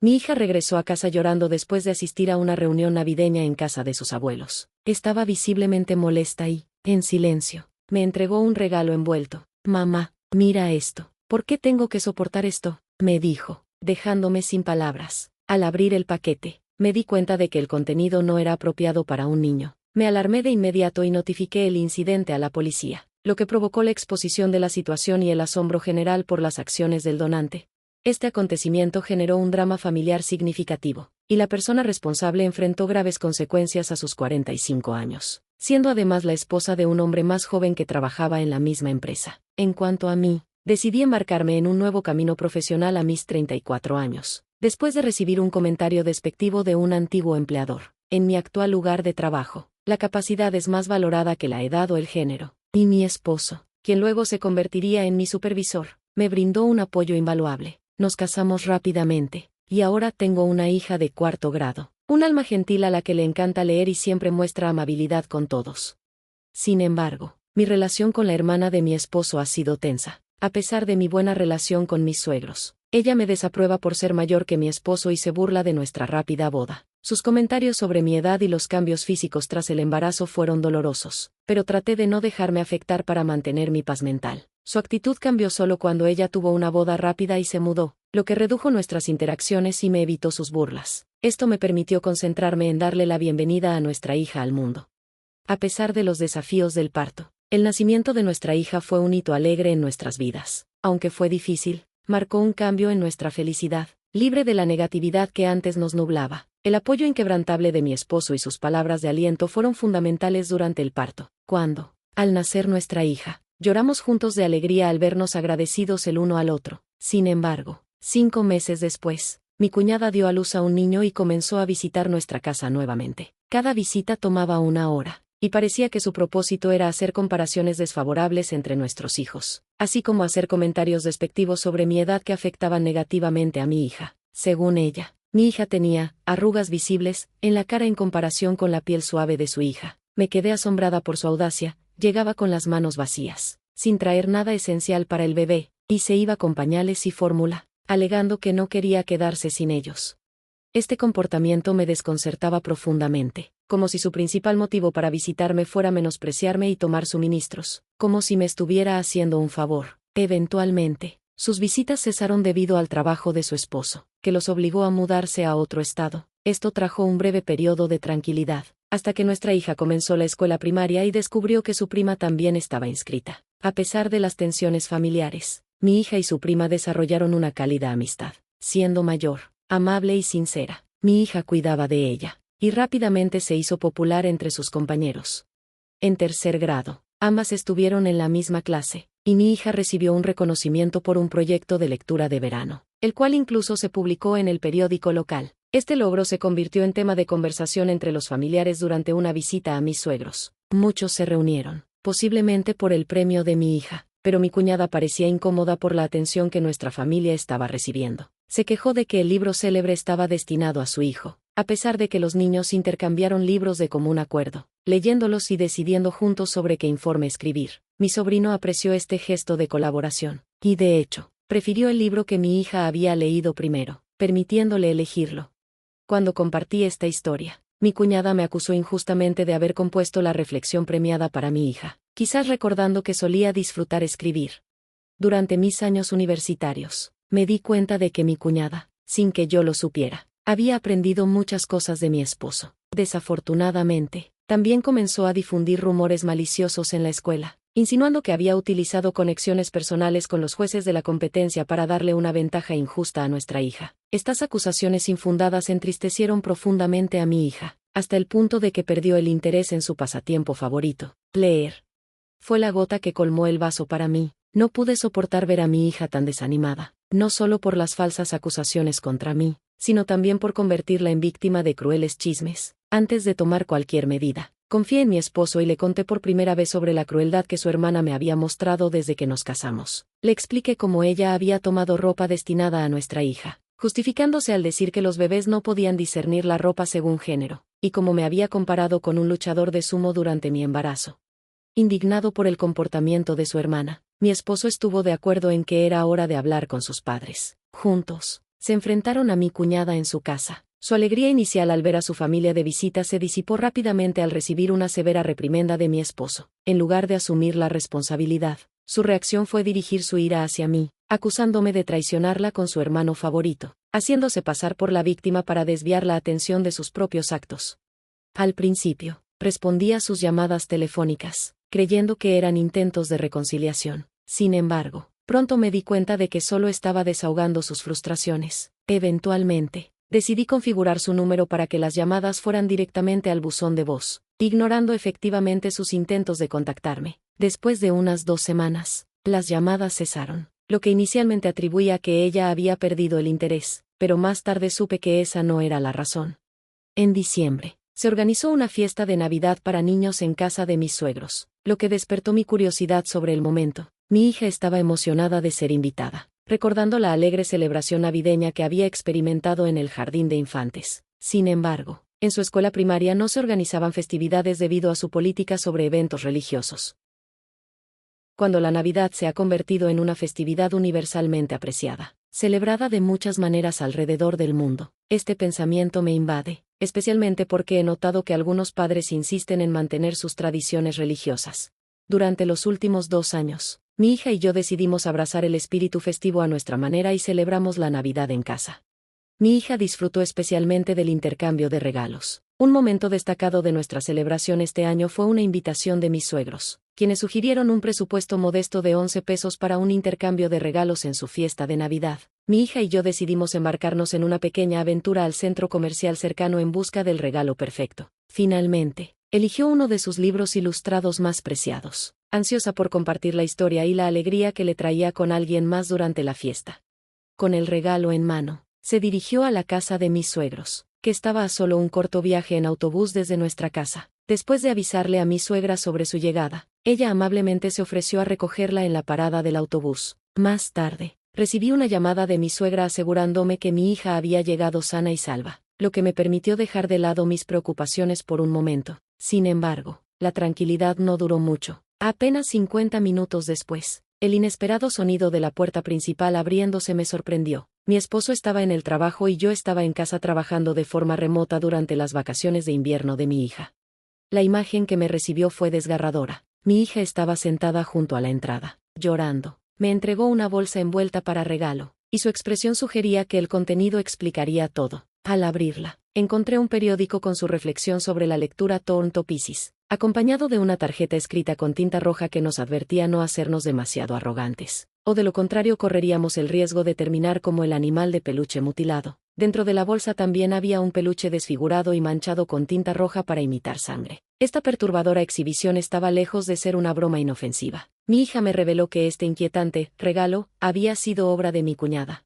Mi hija regresó a casa llorando después de asistir a una reunión navideña en casa de sus abuelos. Estaba visiblemente molesta y, en silencio, me entregó un regalo envuelto. Mamá, mira esto. ¿Por qué tengo que soportar esto?, me dijo, dejándome sin palabras. Al abrir el paquete, me di cuenta de que el contenido no era apropiado para un niño. Me alarmé de inmediato y notifiqué el incidente a la policía, lo que provocó la exposición de la situación y el asombro general por las acciones del donante. Este acontecimiento generó un drama familiar significativo, y la persona responsable enfrentó graves consecuencias a sus 45 años, siendo además la esposa de un hombre más joven que trabajaba en la misma empresa. En cuanto a mí, decidí embarcarme en un nuevo camino profesional a mis 34 años, después de recibir un comentario despectivo de un antiguo empleador. En mi actual lugar de trabajo, la capacidad es más valorada que la edad o el género, y mi esposo, quien luego se convertiría en mi supervisor, me brindó un apoyo invaluable. Nos casamos rápidamente, y ahora tengo una hija de 4º grado, un alma gentil a la que le encanta leer y siempre muestra amabilidad con todos. Sin embargo, mi relación con la hermana de mi esposo ha sido tensa, a pesar de mi buena relación con mis suegros. Ella me desaprueba por ser mayor que mi esposo y se burla de nuestra rápida boda. Sus comentarios sobre mi edad y los cambios físicos tras el embarazo fueron dolorosos, pero traté de no dejarme afectar para mantener mi paz mental. Su actitud cambió solo cuando ella tuvo una boda rápida y se mudó, lo que redujo nuestras interacciones y me evitó sus burlas. Esto me permitió concentrarme en darle la bienvenida a nuestra hija al mundo. A pesar de los desafíos del parto, el nacimiento de nuestra hija fue un hito alegre en nuestras vidas. Aunque fue difícil, marcó un cambio en nuestra felicidad, libre de la negatividad que antes nos nublaba. El apoyo inquebrantable de mi esposo y sus palabras de aliento fueron fundamentales durante el parto. Cuando, al nacer nuestra hija, lloramos juntos de alegría al vernos agradecidos el uno al otro. Sin embargo, 5 meses después, mi cuñada dio a luz a un niño y comenzó a visitar nuestra casa nuevamente. Cada visita tomaba 1 hora, y parecía que su propósito era hacer comparaciones desfavorables entre nuestros hijos, así como hacer comentarios despectivos sobre mi edad que afectaban negativamente a mi hija. Según ella, mi hija tenía arrugas visibles en la cara en comparación con la piel suave de su hija. Me quedé asombrada por su audacia. Llegaba con las manos vacías, sin traer nada esencial para el bebé, y se iba con pañales y fórmula, alegando que no quería quedarse sin ellos. Este comportamiento me desconcertaba profundamente, como si su principal motivo para visitarme fuera menospreciarme y tomar suministros, como si me estuviera haciendo un favor. Eventualmente, sus visitas cesaron debido al trabajo de su esposo, que los obligó a mudarse a otro estado. Esto trajo un breve periodo de tranquilidad, hasta que nuestra hija comenzó la escuela primaria y descubrió que su prima también estaba inscrita. A pesar de las tensiones familiares, mi hija y su prima desarrollaron una cálida amistad. Siendo mayor, amable y sincera, mi hija cuidaba de ella, y rápidamente se hizo popular entre sus compañeros. En 3er grado, ambas estuvieron en la misma clase, y mi hija recibió un reconocimiento por un proyecto de lectura de verano, el cual incluso se publicó en el periódico local. Este logro se convirtió en tema de conversación entre los familiares durante una visita a mis suegros. Muchos se reunieron, posiblemente por el premio de mi hija, pero mi cuñada parecía incómoda por la atención que nuestra familia estaba recibiendo. Se quejó de que el libro célebre estaba destinado a su hijo, a pesar de que los niños intercambiaron libros de común acuerdo, leyéndolos y decidiendo juntos sobre qué informe escribir. Mi sobrino apreció este gesto de colaboración, y de hecho, prefirió el libro que mi hija había leído primero, permitiéndole elegirlo. Cuando compartí esta historia, mi cuñada me acusó injustamente de haber compuesto la reflexión premiada para mi hija, quizás recordando que solía disfrutar escribir. Durante mis años universitarios, me di cuenta de que mi cuñada, sin que yo lo supiera, había aprendido muchas cosas de mi esposo. Desafortunadamente, también comenzó a difundir rumores maliciosos en la escuela, insinuando que había utilizado conexiones personales con los jueces de la competencia para darle una ventaja injusta a nuestra hija. Estas acusaciones infundadas entristecieron profundamente a mi hija, hasta el punto de que perdió el interés en su pasatiempo favorito, leer. Fue la gota que colmó el vaso para mí. No pude soportar ver a mi hija tan desanimada, no solo por las falsas acusaciones contra mí, sino también por convertirla en víctima de crueles chismes. Antes de tomar cualquier medida, confié en mi esposo y le conté por primera vez sobre la crueldad que su hermana me había mostrado desde que nos casamos. Le expliqué cómo ella había tomado ropa destinada a nuestra hija, justificándose al decir que los bebés no podían discernir la ropa según género, y cómo me había comparado con un luchador de sumo durante mi embarazo. Indignado por el comportamiento de su hermana, mi esposo estuvo de acuerdo en que era hora de hablar con sus padres. Juntos, Se enfrentaron a mi cuñada en su casa. Su alegría inicial al ver a su familia de visita se disipó rápidamente al recibir una severa reprimenda de mi esposo. En lugar de asumir la responsabilidad, su reacción fue dirigir su ira hacia mí, acusándome de traicionarla con su hermano favorito, haciéndose pasar por la víctima para desviar la atención de sus propios actos. Al principio, respondí a sus llamadas telefónicas, creyendo que eran intentos de reconciliación. Sin embargo, pronto me di cuenta de que solo estaba desahogando sus frustraciones. Eventualmente, decidí configurar su número para que las llamadas fueran directamente al buzón de voz, ignorando efectivamente sus intentos de contactarme. Después de unas 2 semanas, las llamadas cesaron, lo que inicialmente atribuía a que ella había perdido el interés, pero más tarde supe que esa no era la razón. En diciembre, se organizó una fiesta de Navidad para niños en casa de mis suegros, lo que despertó mi curiosidad sobre el momento. Mi hija estaba emocionada de ser invitada, recordando la alegre celebración navideña que había experimentado en el jardín de infantes. Sin embargo, en su escuela primaria no se organizaban festividades debido a su política sobre eventos religiosos. Cuando la Navidad se ha convertido en una festividad universalmente apreciada, celebrada de muchas maneras alrededor del mundo, este pensamiento me invade, especialmente porque he notado que algunos padres insisten en mantener sus tradiciones religiosas. Durante los últimos 2 años, mi hija y yo decidimos abrazar el espíritu festivo a nuestra manera y celebramos la Navidad en casa. Mi hija disfrutó especialmente del intercambio de regalos. Un momento destacado de nuestra celebración este año fue una invitación de mis suegros, quienes sugirieron un presupuesto modesto de 11 pesos para un intercambio de regalos en su fiesta de Navidad. Mi hija y yo decidimos embarcarnos en una pequeña aventura al centro comercial cercano en busca del regalo perfecto. Finalmente, eligió uno de sus libros ilustrados más preciados, ansiosa por compartir la historia y la alegría que le traía con alguien más durante la fiesta. Con el regalo en mano, se dirigió a la casa de mis suegros, que estaba a solo un corto viaje en autobús desde nuestra casa. Después de avisarle a mi suegra sobre su llegada, ella amablemente se ofreció a recogerla en la parada del autobús. Más tarde, recibí una llamada de mi suegra asegurándome que mi hija había llegado sana y salva, lo que me permitió dejar de lado mis preocupaciones por un momento. Sin embargo, la tranquilidad no duró mucho. Apenas 50 minutos después, el inesperado sonido de la puerta principal abriéndose me sorprendió. Mi esposo estaba en el trabajo y yo estaba en casa trabajando de forma remota durante las vacaciones de invierno de mi hija. La imagen que me recibió fue desgarradora. Mi hija estaba sentada junto a la entrada, llorando. Me entregó una bolsa envuelta para regalo, y su expresión sugería que el contenido explicaría todo. Al abrirla, encontré un periódico con su reflexión sobre la lectura Torn to Pieces, acompañado de una tarjeta escrita con tinta roja que nos advertía no hacernos demasiado arrogantes, o de lo contrario correríamos el riesgo de terminar como el animal de peluche mutilado. Dentro de la bolsa también había un peluche desfigurado y manchado con tinta roja para imitar sangre. Esta perturbadora exhibición estaba lejos de ser una broma inofensiva. Mi hija me reveló que este inquietante regalo había sido obra de mi cuñada.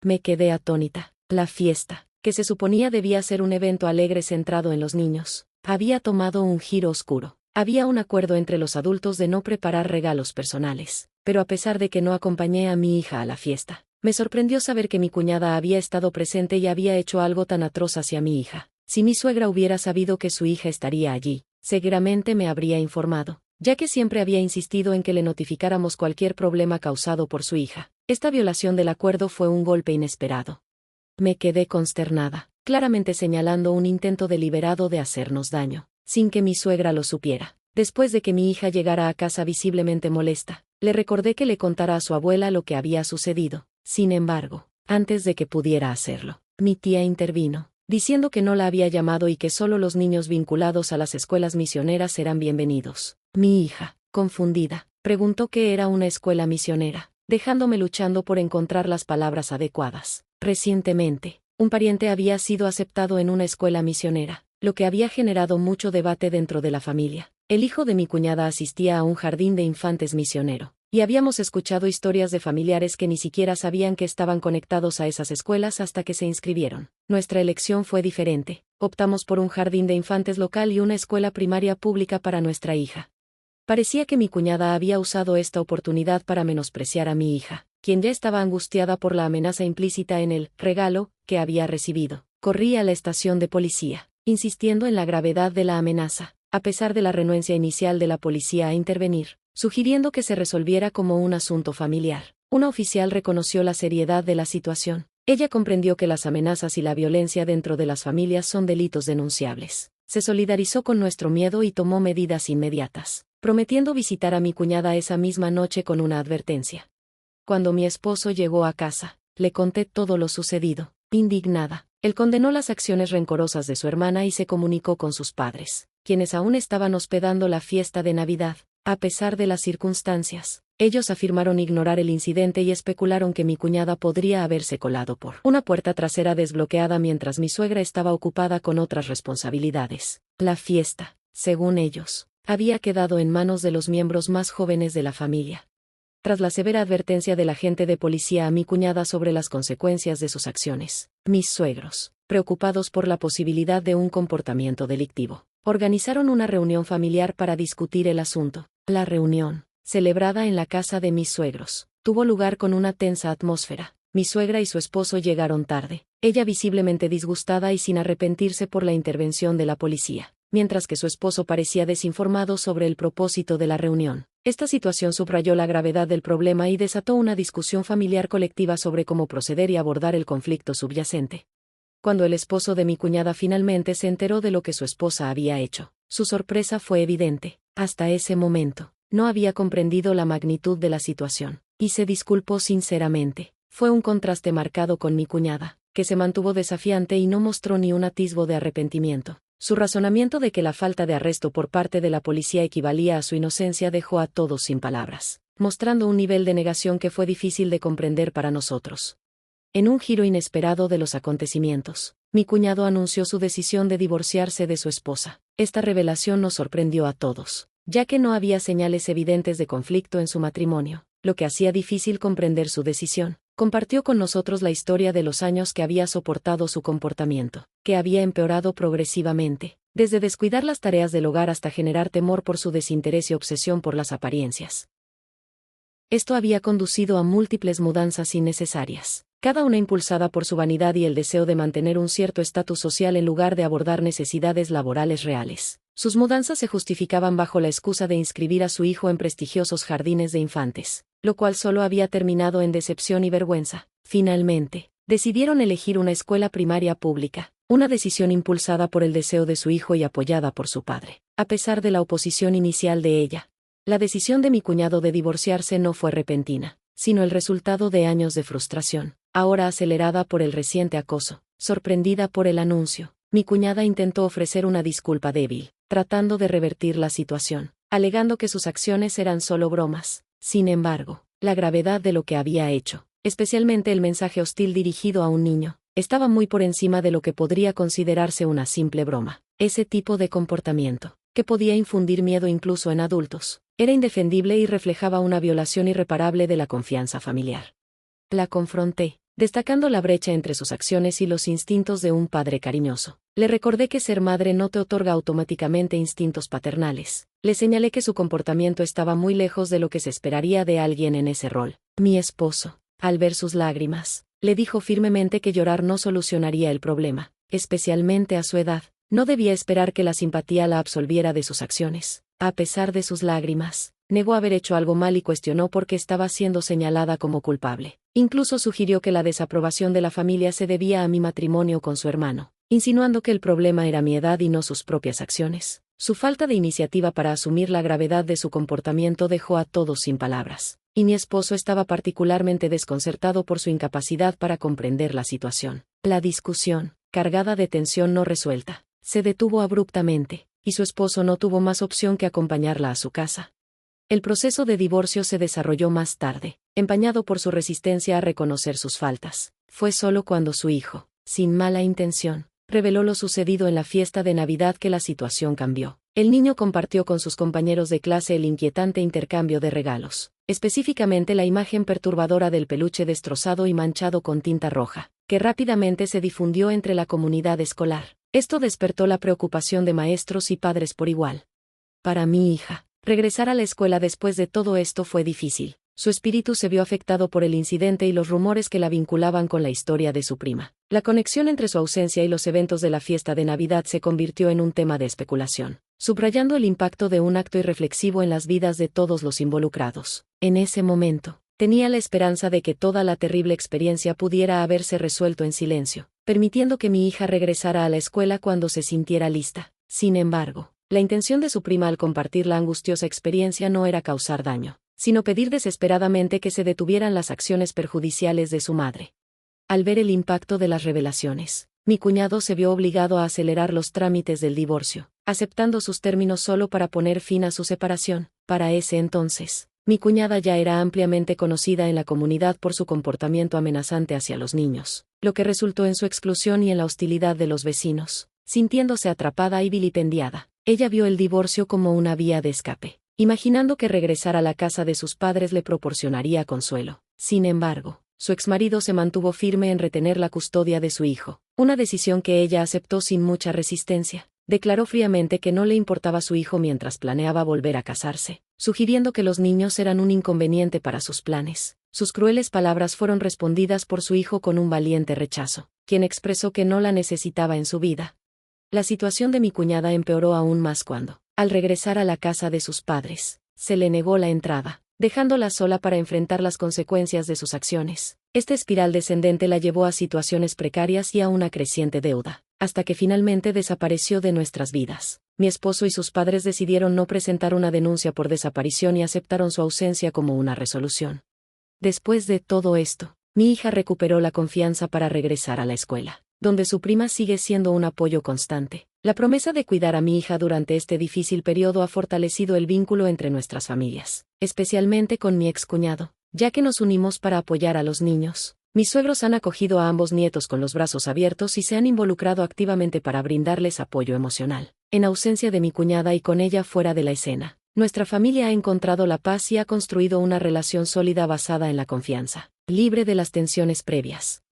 Me quedé atónita. La fiesta, que se suponía debía ser un evento alegre centrado en los niños, había tomado un giro oscuro. Había un acuerdo entre los adultos de no preparar regalos personales, pero a pesar de que no acompañé a mi hija a la fiesta, me sorprendió saber que mi cuñada había estado presente y había hecho algo tan atroz hacia mi hija. Si mi suegra hubiera sabido que su hija estaría allí, seguramente me habría informado, ya que siempre había insistido en que le notificáramos cualquier problema causado por su hija. Esta violación del acuerdo fue un golpe inesperado. Me quedé consternada, claramente señalando un intento deliberado de hacernos daño, sin que mi suegra lo supiera. Después de que mi hija llegara a casa visiblemente molesta, le recordé que le contara a su abuela lo que había sucedido. Sin embargo, antes de que pudiera hacerlo, mi tía intervino, diciendo que no la había llamado y que solo los niños vinculados a las escuelas misioneras eran bienvenidos. Mi hija, confundida, preguntó qué era una escuela misionera, dejándome luchando por encontrar las palabras adecuadas. Recientemente, un pariente había sido aceptado en una escuela misionera, lo que había generado mucho debate dentro de la familia. El hijo de mi cuñada asistía a un jardín de infantes misionero, y habíamos escuchado historias de familiares que ni siquiera sabían que estaban conectados a esas escuelas hasta que se inscribieron. Nuestra elección fue diferente. Optamos por un jardín de infantes local y una escuela primaria pública para nuestra hija. Parecía que mi cuñada había usado esta oportunidad para menospreciar a mi hija, quien ya estaba angustiada por la amenaza implícita en el regalo que había recibido. Corrí a la estación de policía, insistiendo en la gravedad de la amenaza, a pesar de la renuencia inicial de la policía a intervenir, sugiriendo que se resolviera como un asunto familiar. Una oficial reconoció la seriedad de la situación, Ella comprendió que las amenazas y la violencia dentro de las familias son delitos denunciables. Se solidarizó con nuestro miedo y tomó medidas inmediatas, prometiendo visitar a mi cuñada esa misma noche con una advertencia. Cuando mi esposo llegó a casa, le conté todo lo sucedido. Indignada, él condenó las acciones rencorosas de su hermana y se comunicó con sus padres, quienes aún estaban hospedando la fiesta de Navidad. A pesar de las circunstancias, ellos afirmaron ignorar el incidente y especularon que mi cuñada podría haberse colado por una puerta trasera desbloqueada mientras mi suegra estaba ocupada con otras responsabilidades. La fiesta, según ellos, había quedado en manos de los miembros más jóvenes de la familia. Tras la severa advertencia del agente de policía a mi cuñada sobre las consecuencias de sus acciones, mis suegros, preocupados por la posibilidad de un comportamiento delictivo, organizaron una reunión familiar para discutir el asunto. La reunión, celebrada en la casa de mis suegros, tuvo lugar con una tensa atmósfera. Mi suegra y su esposo llegaron tarde, ella visiblemente disgustada y sin arrepentirse por la intervención de la policía, mientras que su esposo parecía desinformado sobre el propósito de la reunión. Esta situación subrayó la gravedad del problema y desató una discusión familiar colectiva sobre cómo proceder y abordar el conflicto subyacente. Cuando el esposo de mi cuñada finalmente se enteró de lo que su esposa había hecho, su sorpresa fue evidente. Hasta ese momento, no había comprendido la magnitud de la situación, y se disculpó sinceramente. Fue un contraste marcado con mi cuñada, que se mantuvo desafiante y no mostró ni un atisbo de arrepentimiento. Su razonamiento de que la falta de arresto por parte de la policía equivalía a su inocencia dejó a todos sin palabras, mostrando un nivel de negación que fue difícil de comprender para nosotros. En un giro inesperado de los acontecimientos, mi cuñado anunció su decisión de divorciarse de su esposa. Esta revelación nos sorprendió a todos, ya que no había señales evidentes de conflicto en su matrimonio, lo que hacía difícil comprender su decisión. Compartió con nosotros la historia de los años que había soportado su comportamiento, que había empeorado progresivamente, desde descuidar las tareas del hogar hasta generar temor por su desinterés y obsesión por las apariencias. Esto había conducido a múltiples mudanzas innecesarias, cada una impulsada por su vanidad y el deseo de mantener un cierto estatus social en lugar de abordar necesidades laborales reales. Sus mudanzas se justificaban bajo la excusa de inscribir a su hijo en prestigiosos jardines de infantes, lo cual solo había terminado en decepción y vergüenza. Finalmente, decidieron elegir una escuela primaria pública, una decisión impulsada por el deseo de su hijo y apoyada por su padre, a pesar de la oposición inicial de ella. La decisión de mi cuñado de divorciarse no fue repentina, sino el resultado de años de frustración, ahora acelerada por el reciente acoso. Sorprendida por el anuncio, mi cuñada intentó ofrecer una disculpa débil, tratando de revertir la situación, alegando que sus acciones eran solo bromas. Sin embargo, la gravedad de lo que había hecho, especialmente el mensaje hostil dirigido a un niño, estaba muy por encima de lo que podría considerarse una simple broma. Ese tipo de comportamiento, que podía infundir miedo incluso en adultos, era indefendible y reflejaba una violación irreparable de la confianza familiar. La confronté, destacando la brecha entre sus acciones y los instintos de un padre cariñoso. Le recordé que ser madre no te otorga automáticamente instintos paternales. Le señalé que su comportamiento estaba muy lejos de lo que se esperaría de alguien en ese rol. Mi esposo, al ver sus lágrimas, le dijo firmemente que llorar no solucionaría el problema, especialmente a su edad. No debía esperar que la simpatía la absolviera de sus acciones. A pesar de sus lágrimas, negó haber hecho algo mal y cuestionó por qué estaba siendo señalada como culpable. Incluso sugirió que la desaprobación de la familia se debía a mi matrimonio con su hermano, insinuando que el problema era mi edad y no sus propias acciones. Su falta de iniciativa para asumir la gravedad de su comportamiento dejó a todos sin palabras, y mi esposo estaba particularmente desconcertado por su incapacidad para comprender la situación. La discusión, cargada de tensión no resuelta, se detuvo abruptamente, y su esposo no tuvo más opción que acompañarla a su casa. El proceso de divorcio se desarrolló más tarde, empañado por su resistencia a reconocer sus faltas. Fue solo cuando su hijo, sin mala intención, reveló lo sucedido en la fiesta de Navidad que la situación cambió. El niño compartió con sus compañeros de clase el inquietante intercambio de regalos, específicamente la imagen perturbadora del peluche destrozado y manchado con tinta roja, que rápidamente se difundió entre la comunidad escolar. Esto despertó la preocupación de maestros y padres por igual. Para mi hija, regresar a la escuela después de todo esto fue difícil. Su espíritu se vio afectado por el incidente y los rumores que la vinculaban con la historia de su prima. La conexión entre su ausencia y los eventos de la fiesta de Navidad se convirtió en un tema de especulación, subrayando el impacto de un acto irreflexivo en las vidas de todos los involucrados. En ese momento, Tenía la esperanza de que toda la terrible experiencia pudiera haberse resuelto en silencio, permitiendo que mi hija regresara a la escuela cuando se sintiera lista. Sin embargo, la intención de su prima al compartir la angustiosa experiencia no era causar daño, sino pedir desesperadamente que se detuvieran las acciones perjudiciales de su madre. Al ver el impacto de las revelaciones, mi cuñado se vio obligado a acelerar los trámites del divorcio, aceptando sus términos solo para poner fin a su separación. Para ese entonces, mi cuñada ya era ampliamente conocida en la comunidad por su comportamiento amenazante hacia los niños, lo que resultó en su exclusión y en la hostilidad de los vecinos. Sintiéndose atrapada y vilipendiada, ella vio el divorcio como una vía de escape, imaginando que regresar a la casa de sus padres le proporcionaría consuelo. Sin embargo, su exmarido se mantuvo firme en retener la custodia de su hijo, una decisión que ella aceptó sin mucha resistencia. Declaró fríamente que no le importaba su hijo mientras planeaba volver a casarse, sugiriendo que los niños eran un inconveniente para sus planes. Sus crueles palabras fueron respondidas por su hijo con un valiente rechazo, quien expresó que no la necesitaba en su vida. La situación de mi cuñada empeoró aún más cuando, al regresar a la casa de sus padres, se le negó la entrada, dejándola sola para enfrentar las consecuencias de sus acciones. Esta espiral descendente la llevó a situaciones precarias y a una creciente deuda, hasta que finalmente desapareció de nuestras vidas. Mi esposo y sus padres decidieron no presentar una denuncia por desaparición y aceptaron su ausencia como una resolución. Después de todo esto, mi hija recuperó la confianza para regresar a la escuela, donde su prima sigue siendo un apoyo constante. La promesa de cuidar a mi hija durante este difícil periodo ha fortalecido el vínculo entre nuestras familias, especialmente con mi excuñado, ya que nos unimos para apoyar a los niños. Mis suegros han acogido a ambos nietos con los brazos abiertos y se han involucrado activamente para brindarles apoyo emocional. En ausencia de mi cuñada y con ella fuera de la escena, nuestra familia ha encontrado la paz y ha construido una relación sólida basada en la confianza, libre de las tensiones previas.